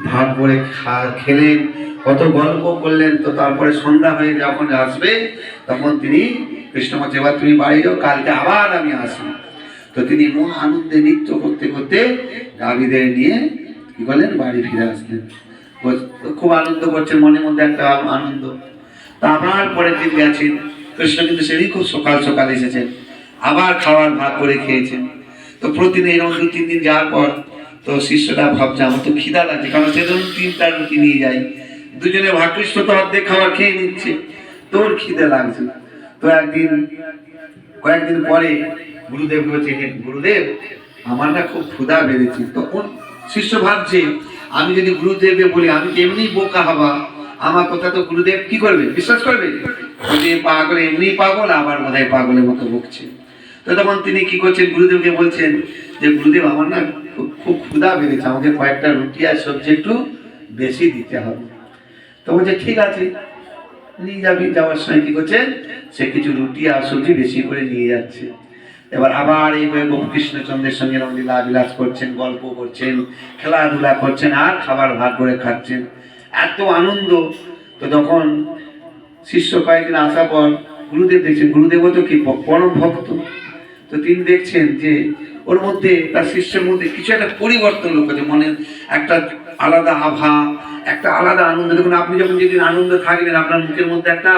ভাগ করে খেলেন, কত গল্প করলেন। তো তারপরে সন্ধ্যা হয়ে যখন আসবে তখন তিনি কৃষ্ণ বলছে, এবার তুমি বাড়ি যাও, কালকে আবার আমি আসবো। তো তিনি মহা আনন্দে নৃত্য করতে করতে গাভীদের নিয়ে কি করলেন, বাড়ি ফিরে আসলেন। খুব আনন্দ করছেন, মনের মধ্যে একটা আনন্দ। তা আবার পরের দিন গেছেন, কৃষ্ণ কিন্তু সেদিন খুব সকাল সকাল এসেছেন, আবার খাওয়ার ভাগ করে খেয়েছেন। তো প্রতিদিন এরকম 2-3 দিন যাওয়ার পর তো শিষ্যটা ভাবছে আমার তো খিদা লাগছে, কারণ সে ধরুন 3টা রুটি নিয়ে যায়, দুজনে ভাগৃষ্ট তো অর্ধেক খাবার খেয়ে নিচ্ছে, তোর খিদে লাগছে। তো কয়েকদিন পরে গুরুদেব বলছে, গুরুদেব আমার না খুব ক্ষুধা বেড়েছে। তখন শিষ্য ভাবছে, আমি যদি গুরুদেবকে বলি আমি তো এমনি বোকা হবা, আমার কথা তো গুরুদেব কি করবে, বিশ্বাস করবে? যে পাগল এমনি পাগল, আবার বোধ হয় পাগলের মতো বকছে। তো তখন তিনি কি করছেন, গুরুদেবকে বলছেন যে গুরুদেব আমার না খুব ক্ষুধা বেড়েছে, আমাকে কয়েকটা রুটি আর সবজি একটু বেশি দিতে হবে। তো বলছে ঠিক আছে, নিয়ে যাবি। যাওয়ার সময় কি করছে, সে কিছু রুটি আর সবজি বেশি করে নিয়ে যাচ্ছে। এবার আবার এইভাবে কৃষ্ণচন্দ্রের সঙ্গে লীলা বিলাস করছেন, গল্প করছেন, খেলাধুলা করছেন, আর খাবার ভাগ করে খাচ্ছেন, এত আনন্দ। তো যখন শিষ্য কয়েকদিন আসার পর গুরুদেব দেখছেন, গুরুদেবও তো কি পরম ভক্ত, তো তিনি দেখছেন যে ওর মধ্যে, তার শিষ্যের মধ্যে কিছু একটা পরিবর্তন লক্ষ্য করছে, মনে একটা আলাদা আভা, একটা আলাদা আনন্দ। দেখুন আপনি যখন যেদিন আনন্দ থাকবেন আপনার মুখের মধ্যে একটা